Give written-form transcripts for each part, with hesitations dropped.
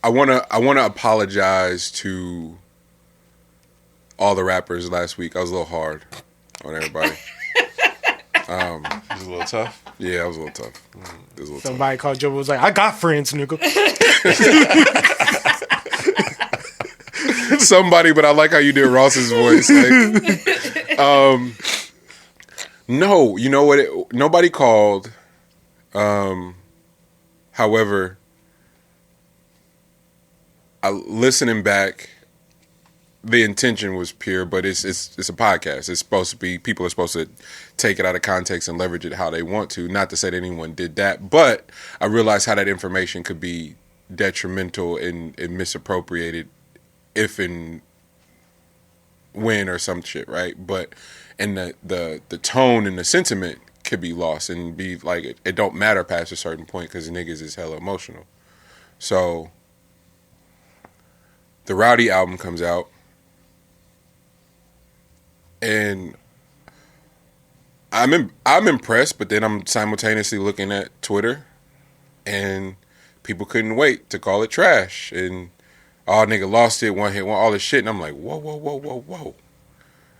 wanna apologize to all the rappers last week. I was a little hard on everybody. It was a little tough. Yeah, I was a little tough. Somebody called Joe was like, I got friends, nigga. Somebody, but I like how you did Ross's voice. Like, no, you know what? Nobody called. However, listening back, the intention was pure, but it's a podcast. It's supposed to be, people are supposed to take it out of context and leverage it how they want to. Not to say that anyone did that, but I realized how that information could be detrimental and misappropriated if and when or some shit, right? But and the tone and the sentiment could be lost and be like it don't matter past a certain point because niggas is hella emotional. So the Roddy album comes out. And I'm impressed, but then I'm simultaneously looking at Twitter, and people couldn't wait to call it trash. And nigga lost it, one hit, all this shit. And I'm like, whoa.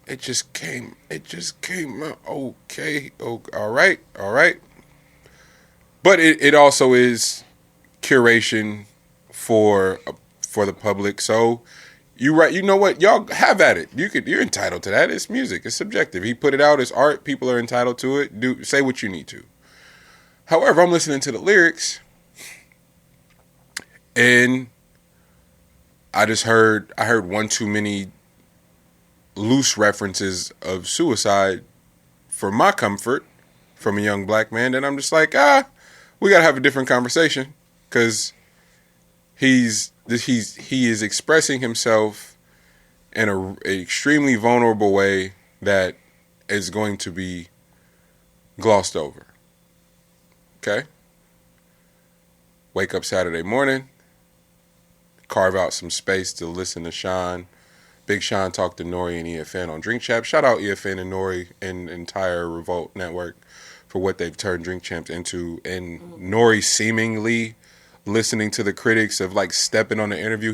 It just came out. Okay. Oh, all right. But it also is curation for the public. So you right, you know what? Y'all have at it. You're entitled to that. It's music. It's subjective. He put it out as art. People are entitled to it. Say what you need to. However, I'm listening to the lyrics, and I heard one too many loose references of suicide for my comfort from a young black man. And I'm just like, we gotta have a different conversation because he is expressing himself in an extremely vulnerable way that is going to be glossed over. Okay? Wake up Saturday morning, carve out some space to listen to Sean. Big Sean talked to Nori and EFN on Drink Champs. Shout out EFN and Nori and entire Revolt Network for what they've turned Drink Champs into. And Nori seemingly listening to the critics of like stepping on the interview.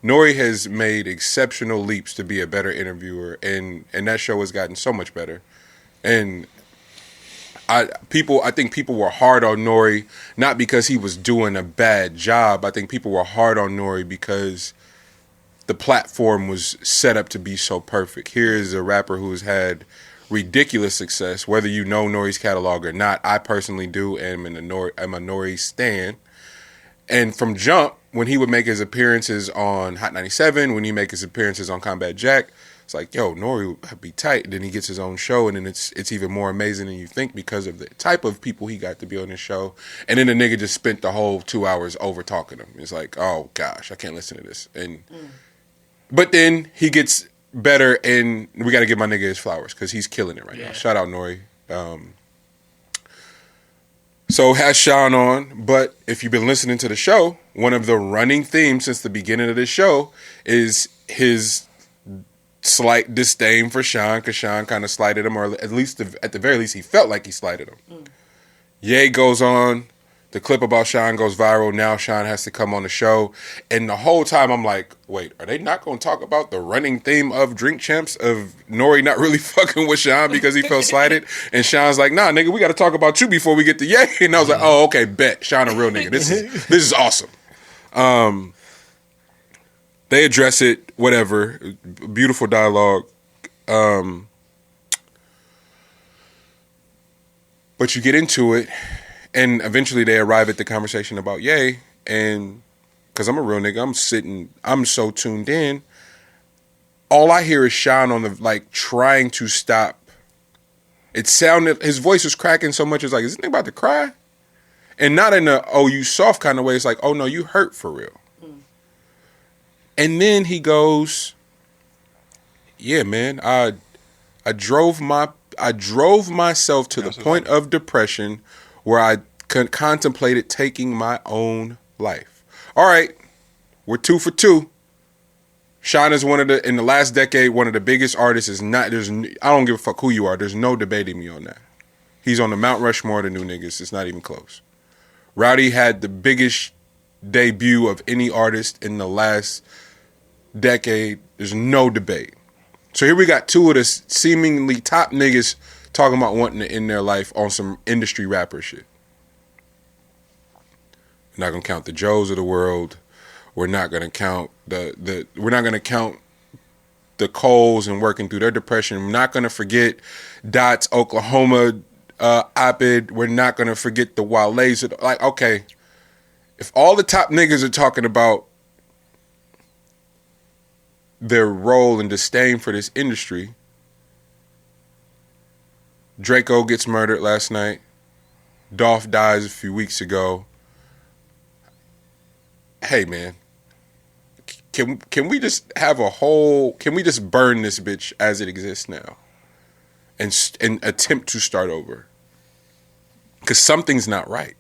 Nori has made exceptional leaps to be a better interviewer, and that show has gotten so much better. And I think people were hard on Nori, not because he was doing a bad job. I think people were hard on Nori because the platform was set up to be so perfect. Here is a rapper who's had ridiculous success, whether you know Nori's catalog or not. I personally do, and I'm a Nori stan. And from jump, when he would make his appearances on Hot 97, when he make his appearances on Combat Jack, it's like, yo, Nori would be tight. And then he gets his own show, and then it's even more amazing than you think because of the type of people he got to be on his show. And then the nigga just spent the whole 2 hours over talking him. It's like, oh gosh, I can't listen to this. But then he gets better, and we got to give my nigga his flowers because he's killing it right now. Shout out Nori. So has Sean on, but if you've been listening to the show, one of the running themes since the beginning of the show is his slight disdain for Sean because Sean kind of slighted him, or at least at the very least he felt like he slighted him. Ye goes on, the clip about Sean goes viral, now Sean has to come on the show, and the whole time I'm like, wait, are they not going to talk about the running theme of Drink Champs of Nori not really fucking with Sean because he felt slighted? And Sean's like, nah, nigga, we got to talk about you before we get to Ye. And I was like, oh, okay, bet. Sean a real nigga. This is awesome. They address it, whatever. Beautiful dialogue. But you get into it, and eventually they arrive at the conversation about Ye, and because I'm a real nigga, I'm so tuned in. All I hear is Sean on the, trying to stop. It sounded, his voice was cracking so much, it's like, is this nigga about to cry? And not in a, oh, you soft kind of way. It's like, oh, no, you hurt for real. And then he goes, yeah, man, I drove myself to the point of depression where I contemplated taking my own life. All right, we're 2 for 2. Sean is in the last decade, one of the biggest artists. I don't give a fuck who you are. There's no debating me on that. He's on the Mount Rushmore of the new niggas. It's not even close. Roddy had the biggest debut of any artist in the last decade. There's no debate. So here we got two of the seemingly top niggas talking about wanting to end their life on some industry rapper shit. We're not gonna count the Joes of the world. We're not gonna count we're not gonna count the Coles and working through their depression. We're not gonna forget Dot's Oklahoma op-ed. We're not gonna forget the Wale's. Like, okay, if all the top niggas are talking about their role and disdain for this industry, Draco gets murdered last night. Dolph dies a few weeks ago. Hey, man, can we just have can we just burn this bitch as it exists now and attempt to start over? Because something's not right.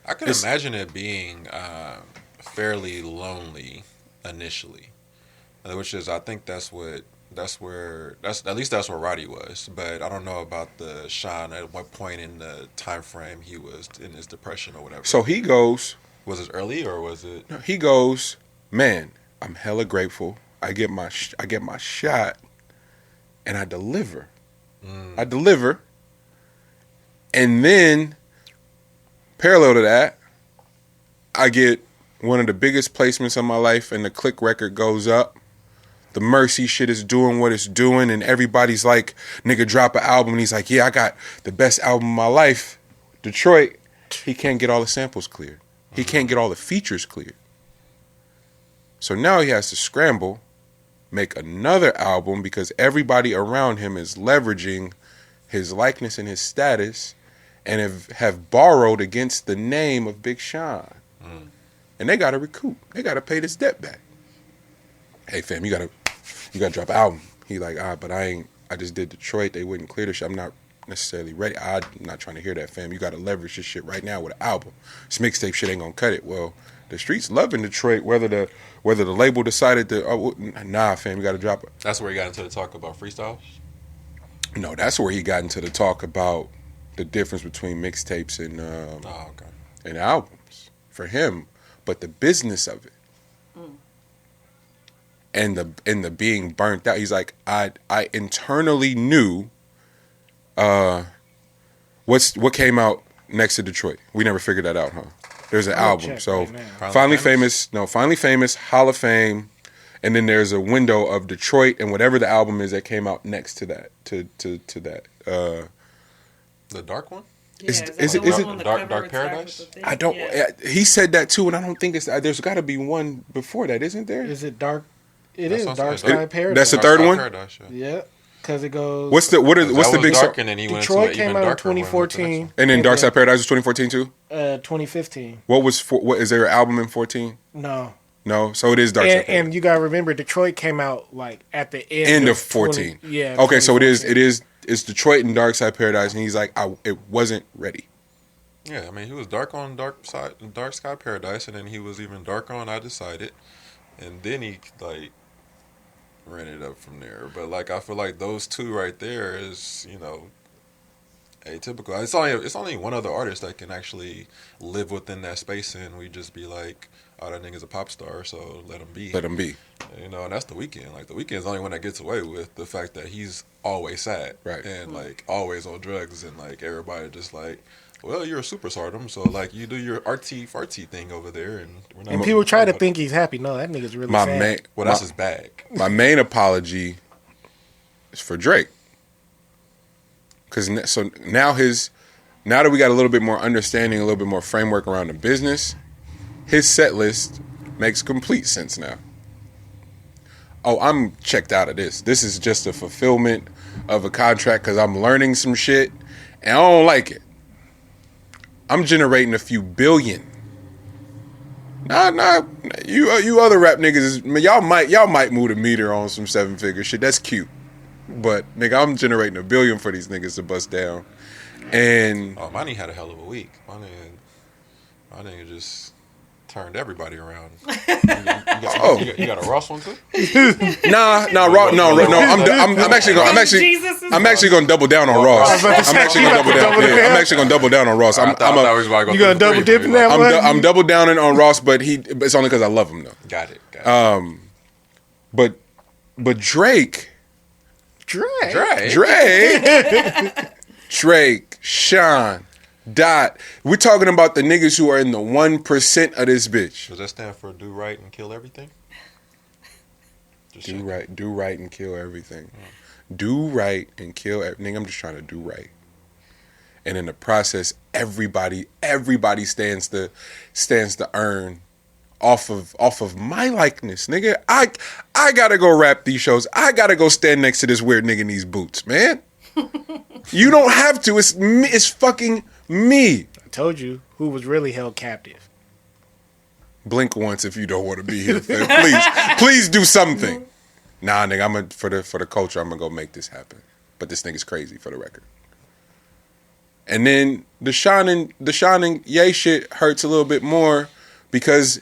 I can imagine it being fairly lonely initially, which is, I think that's where Roddy was. But I don't know about the Sean, at what point in the time frame he was in his depression or whatever. So he goes. Was it early or was it? No, he goes, man, I'm hella grateful. I get my shot, and I deliver. I deliver, and then parallel to that, I get one of the biggest placements of my life, and the click record goes up. The Mercy shit is doing what it's doing, and everybody's like, nigga, drop an album. And he's like, yeah, I got the best album of my life, Detroit. He can't get all the samples cleared. He can't get all the features cleared. So now he has to scramble, make another album, because everybody around him is leveraging his likeness and his status and have borrowed against the name of Big Sean. And they got to recoup. They got to pay this debt back. Hey, fam, you got to drop an album. He like, but I just did Detroit. They wouldn't clear this shit. I'm not necessarily ready. I'm not trying to hear that, fam. You got to leverage this shit right now with an album. This mixtape shit ain't gonna cut it. Well, the streets loving Detroit, whether the label decided to, nah, fam, you got to drop it. That's where he got into the talk about freestyles? No, that's where he got into the talk about the difference between mixtapes and albums for him, but the business of it. And the being burnt out. He's like, I internally knew what came out next to Detroit. We never figured that out, huh? There's an album. So Finally Famous, Hall of Fame, and then there's a window of Detroit and whatever the album is that came out next to that. To that. The dark one? Yeah, is it Dark Paradise? I don't. Yeah. He said that too, and I don't think it's. There's got to be one before that, isn't there? Is it Dark? It is Dark Sky Paradise. That's the third one. Paradise, yeah. Because it goes. What's the big song? And then he Detroit came out in 2014, and then Dark Side Paradise was 2014 too. 2015. What is there an album in 14? No. So it is Dark Side Paradise. And you gotta remember, Detroit came out like at the end of 14. Okay, so it is. It's Detroit and Dark Side Paradise, and he's like, it wasn't ready. Yeah, I mean, he was dark on Dark Sky Paradise, and then he was even darker on I Decided, and then he like ran it up from there. But like, I feel like those two right there is, atypical. It's only one other artist that can actually live within that space, and we just be like, oh, that nigga's a pop star, so let him be. Let him be. And that's The Weeknd. Like, The Weeknd's the only one that gets away with the fact that he's always sad. Right. And, like, always on drugs. And, like, everybody just like, well, you're a superstardom, so, like, you do your artsy-fartsy thing over there. And people try to think he's happy. No, that nigga's really sad. That's his bag. My main apology is for Drake. Because now that we got a little bit more understanding, a little bit more framework around the business, his set list makes complete sense now. Oh, I'm checked out of this. This is just a fulfillment of a contract because I'm learning some shit and I don't like it. I'm generating a few billion. Nah. You other rap niggas, y'all might move the meter on some 7-figure shit. That's cute. But nigga, I'm generating $1 billion for these niggas to bust down. And my nigga had a hell of a week. My nigga just turned everybody around. You Oh. got a Ross one too? No. I'm actually gonna double down on Ross. I'm actually gonna double down. Yeah, I'm actually gonna double down on Ross. You gonna double dip in that one? I'm double downing on Ross, but it's only because I love him though. Got it. But Drake, Sean, Dot. We're talking about the niggas who are in the 1% of this bitch. Does that stand for do right and kill everything? Do right and kill everything. Do right and kill everything. I'm just trying to do right. And in the process, everybody stands to earn off of my likeness, nigga. I gotta go rap these shows. I gotta go stand next to this weird nigga in these boots, man. You don't have to. It's me. It's fucking me. I told you who was really held captive. Blink once if you don't want to be here, fam. Please do something. Nah, nigga. For the culture. I'm gonna go make this happen. But this nigga's crazy for the record. And then the Sean and Ye shit hurts a little bit more because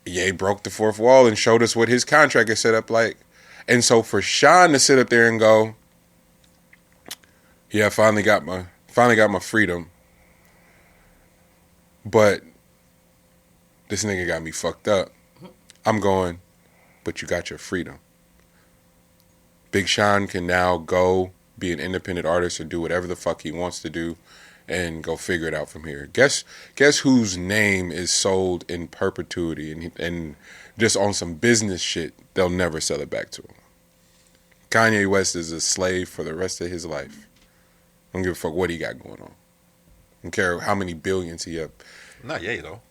Ye broke the fourth wall and showed us what his contract is set up like. And so for Sean to sit up there and go, yeah, I finally got my freedom, but this nigga got me fucked up. I'm going, but you got your freedom. Big Sean can now go be an independent artist or do whatever the fuck he wants to do and go figure it out from here. Guess whose name is sold in perpetuity and just on some business shit, they'll never sell it back to him. Kanye West is a slave for the rest of his life. I don't give a fuck what he got going on. I don't care how many billions he up. Not Ye, though.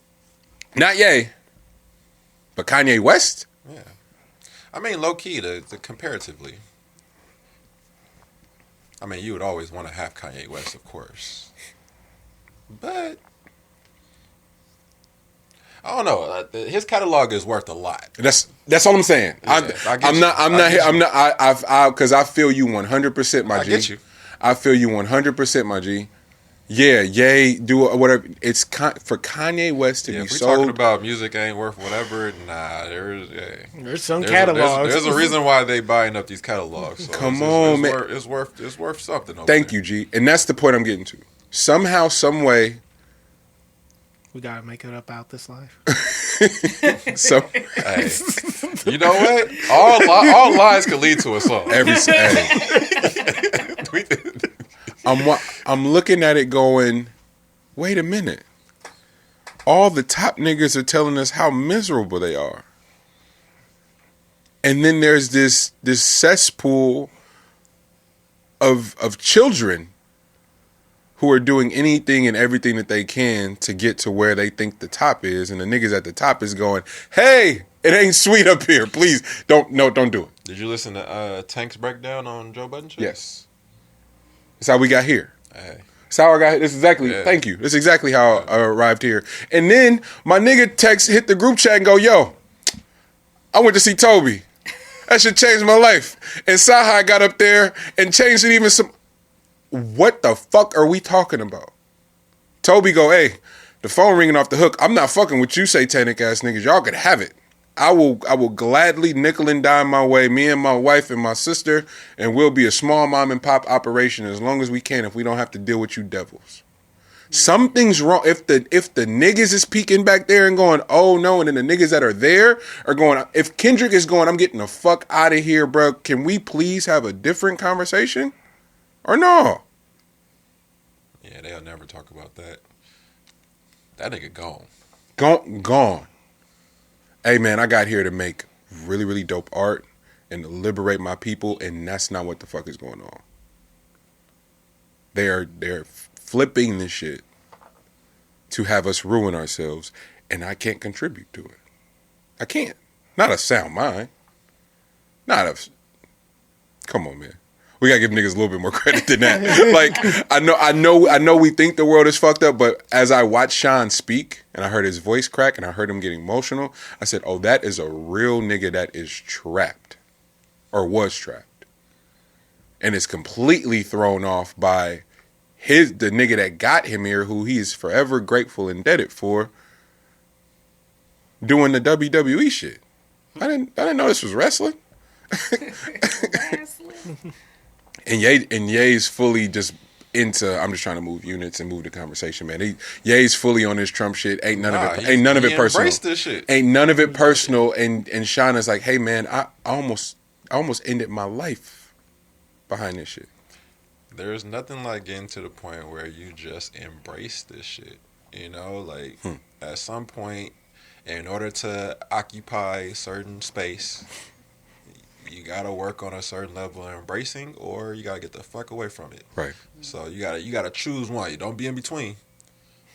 Not Ye. But Kanye West? Yeah. I mean, low-key, the comparatively. I mean, you would always want to have Kanye West, of course. But I don't know. His catalog is worth a lot. That's all I'm saying. Yeah, because I feel you 100%, my G. I get you. I feel you 100%, my G. Yeah, Ye, do whatever. It's for Kanye West to be if we're sold. Talking about music ain't worth whatever. Nah, there's some catalogs. There's a reason why they buying up these catalogs. So Come on, man. It's worth something. Thank you, G. And that's the point I'm getting to. Somehow, some way, we gotta make it up out this life. So, hey, you know what? All lies can lead to a song. I'm looking at it going, wait a minute. All the top niggas are telling us how miserable they are. And then there's this cesspool of children who are doing anything and everything that they can to get to where they think the top is. And the niggas at the top is going, hey, it ain't sweet up here. Please, don't do it. Did you listen to Tank's breakdown on Joe Budden show? Yes. That's how we got here. Hey. That's how I got here. This is exactly, Thank you. That's exactly how I arrived here. And then my nigga hit the group chat and go, yo, I went to see Tobe. That shit changed my life. And Sahai got up there and changed it even some. What the fuck are we talking about? Tobe go, hey, the phone ringing off the hook. I'm not fucking with you satanic ass niggas. Y'all could have it. I will gladly nickel and dime my way, me and my wife and my sister, and we'll be a small mom and pop operation as long as we can if we don't have to deal with you devils. Something's wrong. If the niggas is peeking back there and going, oh no, and then the niggas that are there are going, if Kendrick is going, I'm getting the fuck out of here, bro. Can we please have a different conversation? Or no? Yeah, they'll never talk about that. That nigga gone. Gone. Hey man, I got here to make really, really dope art and to liberate my people, and that's not what the fuck is going on. They're flipping this shit to have us ruin ourselves, and I can't contribute to it. I can't. Not a sound mind. Come on, man. We gotta give niggas a little bit more credit than that. Like, I know we think the world is fucked up, but as I watched Sean speak and I heard his voice crack and I heard him getting emotional, I said, oh, that is a real nigga that is trapped or was trapped. And is completely thrown off by the nigga that got him here, who he is forever grateful and indebted for, doing the WWE shit. I didn't know this was wrestling. And Ye's fully just into. I'm just trying to move units and move the conversation, man. Ye's fully on his Trump shit. Ain't none of it personal. This shit. Ain't none of it personal. And Shauna's like, hey man, I almost ended my life behind this shit. There's nothing like getting to the point where you just embrace this shit. You know, like at some point, in order to occupy certain space, you gotta work on a certain level of embracing, or you gotta get the fuck away from it. Right. So you gotta choose one. You don't be in between.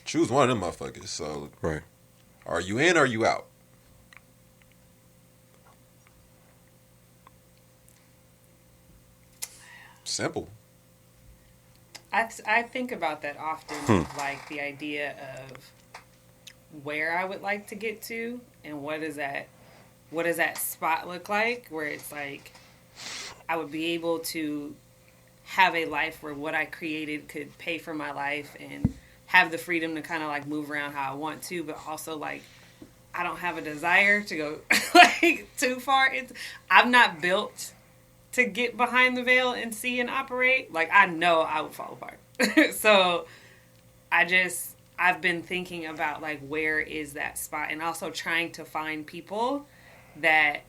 Choose one of them motherfuckers. So right. Are you in or are you out? Simple. I think about that often, like the idea of where I would like to get to and what does that spot look like where it's like I would be able to have a life where what I created could pay for my life and have the freedom to kind of like move around how I want to, but also like I don't have a desire to go like too far. I'm not built to get behind the veil and see and operate. Like I know I would fall apart. So I've been thinking about like where is that spot, and also trying to find people that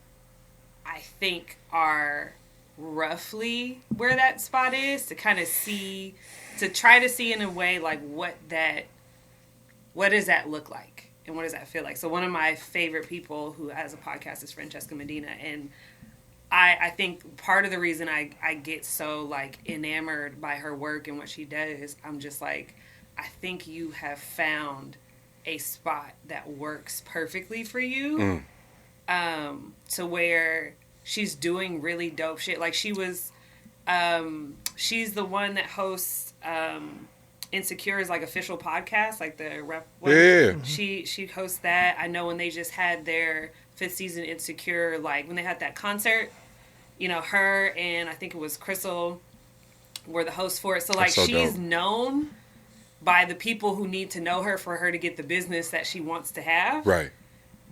I think are roughly where that spot is to kind of see, to try to see in a way like what does that look like and what does that feel like. So one of my favorite people who has a podcast is Francesca Medina, and I think part of the reason I get so like enamored by her work and what she does, I'm just like, I think you have found a spot that works perfectly for you, to where she's doing really dope shit. Like she was, she's the one that hosts Insecure's like official podcast, like the rep one. Yeah. She hosts that. I know when they just had their 5th season Insecure, like when they had that concert, you know, her and I think it was Crystal were the hosts for it. So like she's known by the people who need to know her for her to get the business that she wants to have. Right.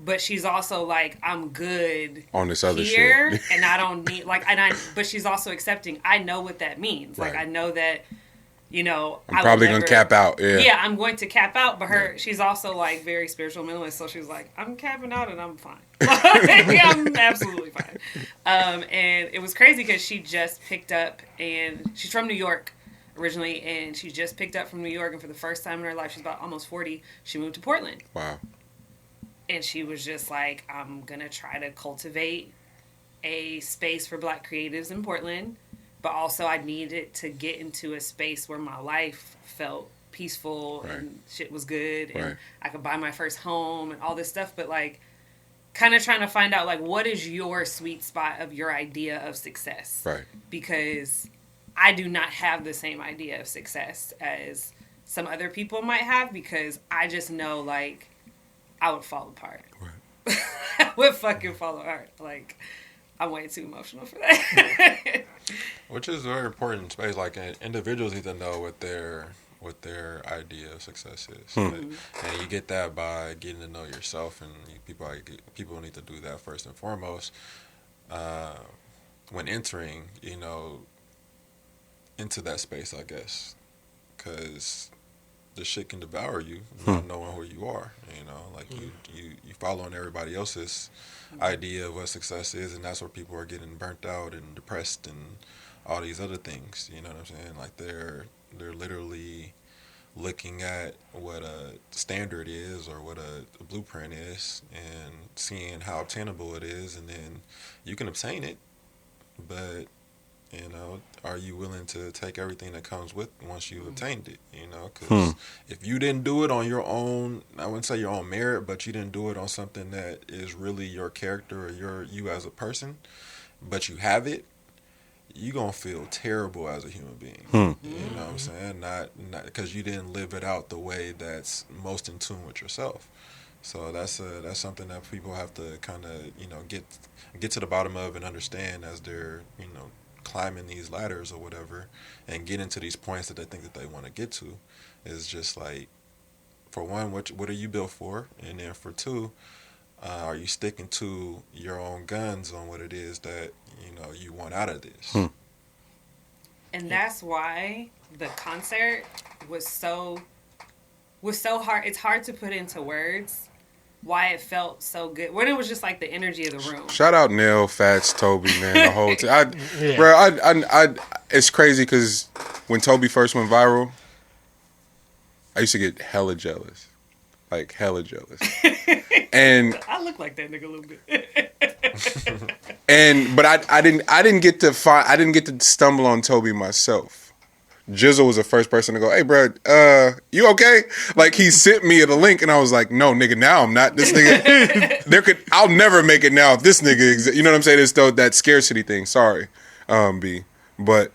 But she's also like, I'm good on this other here, shit. and I don't need but she's also accepting. I know what that means. Like I know that, you know, I'm probably gonna cap out. Yeah, I'm going to cap out. But she's also like very spiritual minimalist. So she's like, I'm capping out and I'm fine. I'm absolutely fine. And it was crazy because she just picked up, and she's from New York originally, and she just picked up from New York, and for the first time in her life, she's about almost 40. She moved to Portland. Wow. And she was just like, I'm gonna try to cultivate a space for Black creatives in Portland. But also I needed to get into a space where my life felt peaceful and shit was good and I could buy my first home and all this stuff. But like kind of trying to find out like what is your sweet spot of your idea of success. Right. Because I do not have the same idea of success as some other people might have, because I just know like I would fall apart. Right. I would fucking fall apart. Like I'm way too emotional for that. Which is a very important space. Like individuals need to know what their idea of success is, and you get that by getting to know yourself. And people need to do that first and foremost when entering, you know, into that space, I guess, because the shit can devour you not knowing who you are. You know, like you following everybody else's idea of what success is, and that's where people are getting burnt out and depressed and all these other things. You know what I'm saying? Like they're literally looking at what a standard is or what a blueprint is and seeing how obtainable it is, and then you can obtain it, but you know, are you willing to take everything that comes with once you've obtained it? You know, because if you didn't do it on your own, I wouldn't say your own merit, but you didn't do it on something that is really your character or you as a person, but you have it, you're going to feel terrible as a human being. You know what I'm saying? Not because you didn't live it out the way that's most in tune with yourself. So that's something that people have to kind of, you know, get to the bottom of and understand as they're, you know, climbing these ladders or whatever and getting to these points that they think that they want to get to is just like, for one, what are you built for? And then for two, are you sticking to your own guns on what it is that, you know, you want out of this? And that's why the concert was so hard. It's hard to put into words why it felt so good. When it was just like the energy of the room. Shout out Nell, Fats, Tobe, man, the whole time. Bro, it's crazy because when Tobe first went viral, I used to get hella jealous. Like, hella jealous. And I look like that nigga a little bit. But I didn't get to stumble on Tobe myself. Jizzle was the first person to go, hey, bro, you okay? Like, he sent me the link, and I was like, no, nigga, now I'm not. This nigga, I'll never make it now if this nigga exists. You know what I'm saying? It's still that scarcity thing. Sorry, B. But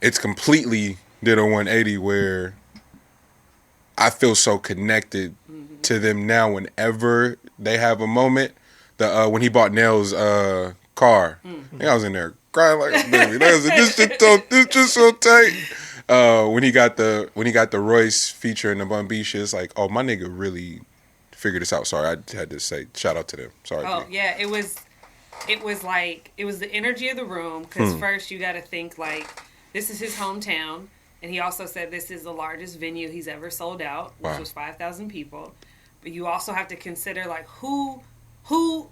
it's completely did a 180 where I feel so connected to them now whenever they have a moment. When he bought Nell's car, I was in there crying like a baby. This just so tight. When he got the Royce feature in the Bun B shit, it's like, oh, my nigga really figured this out. Sorry, I had to say shout out to them. Sorry. Oh yeah, it was the energy of the room, because first you got to think like this is his hometown, and he also said this is the largest venue he's ever sold out, which was 5,000 people. But you also have to consider like who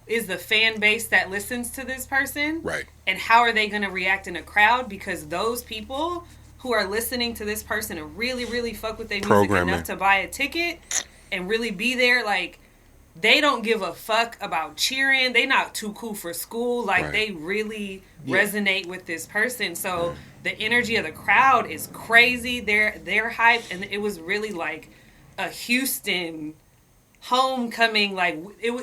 is the fan base that listens to this person, right? And how are they going to react in a crowd? Because those people who are listening to this person and really, really fuck with their music enough to buy a ticket and really be there, like, they don't give a fuck about cheering. They not too cool for school. Like, they really resonate with this person. So the energy of the crowd is crazy. They're hyped, and it was really like a Houston homecoming. Like,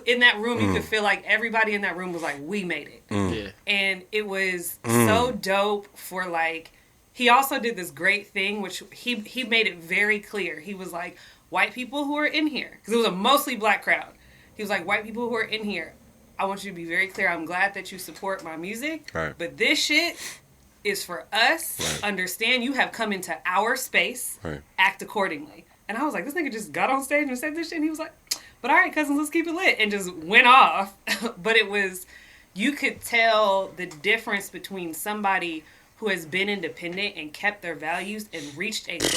in that room, you could feel like everybody in that room was like, we made it. Yeah. And it was so dope for, like, he also did this great thing, which he made it very clear. He was like, white people who are in here, because it was a mostly black crowd. He was like, white people who are in here, I want you to be very clear. I'm glad that you support my music, but this shit is for us. Understand you have come into our space. Act accordingly. And I was like, this nigga just got on stage and said this shit, and he was like, but all right, cousins, let's keep it lit, and just went off. But it was, you could tell the difference between somebody who has been independent and kept their values and reached a goal.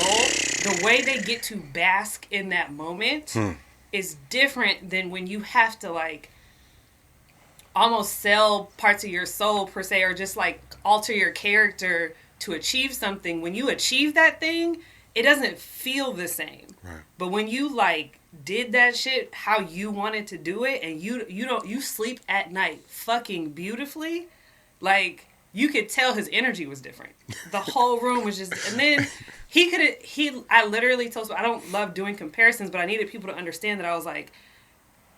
The way they get to bask in that moment is different than when you have to, like, almost sell parts of your soul, per se, or just, like, alter your character to achieve something. When you achieve that thing, it doesn't feel the same. But when you, like, did that shit how you wanted to do it, and you sleep at night fucking beautifully, like, you could tell his energy was different. The whole room was just, and then I literally told him, I don't love doing comparisons, but I needed people to understand that I was like,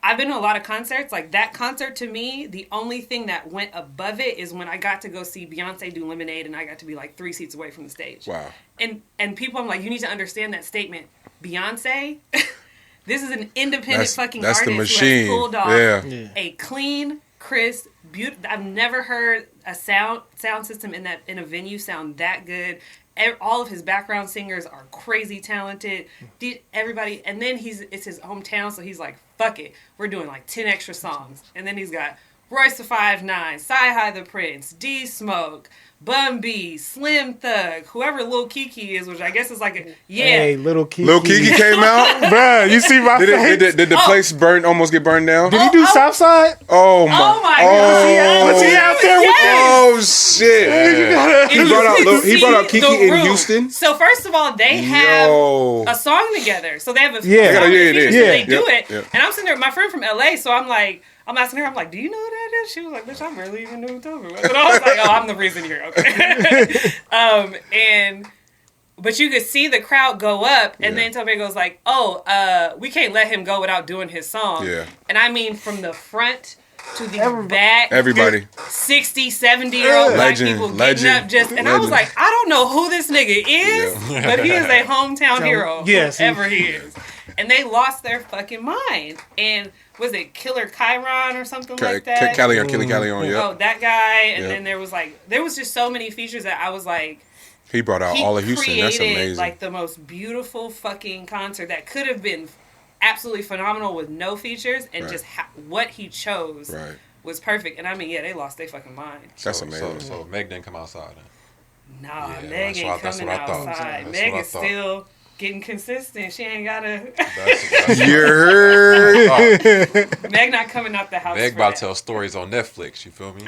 I've been to a lot of concerts. Like, that concert, to me, the only thing that went above it is when I got to go see Beyonce do Lemonade, and I got to be like 3 seats away from the stage. Wow. And people, I'm like, you need to understand that statement. Beyonce, this is an independent fucking artist the machine. Who has pulled off a clean, crisp, beautiful. I've never heard a sound system in a venue sound that good. All of his background singers are crazy talented. Everybody, and then it's his hometown, so he's like, fuck it, we're doing like 10 extra songs. And then he's got Royce the 5'9", Sci-Hi the Prince, D Smoke, Bun B, Slim Thug, whoever Lil Kiki is, which I guess is like Hey, Lil Kiki. Lil Kiki came out? Bruh, you see my face? Did the place almost get burned down? Did he do Southside? Oh my God. Was he out there with Oh shit. He brought out Kiki in Houston. So first of all, they have a song together. So they have a song they do it. And I'm sitting there with my friend from LA, so I'm asking her, I'm like, do you know who that is? She was like, bitch, I'm really even new to it. And I was like, oh, I'm the reason you're okay. But you could see the crowd go up, and then Tobe goes like, we can't let him go without doing his song. Yeah. And I mean, from the front to the back. Everybody. 60, 70-year-old black people getting up just, and I was like, I don't know who this nigga is, but he is a hometown hero, whoever he is. And they lost their fucking mind. And was it Killer Chiron or something like that? Kelly on yeah. Oh, that guy. And then there was just so many features that I was like, he brought out all of Houston. That's amazing. Like the most beautiful fucking concert that could have been absolutely phenomenal with no features, and just what he chose was perfect. And I mean, they lost their fucking mind. That's amazing. So Meg didn't come outside. Nah, Meg ain't coming outside. Meg is still getting consistent. She ain't gotta. You're Meg not coming out the house. Meg about to tell stories on Netflix. You feel me?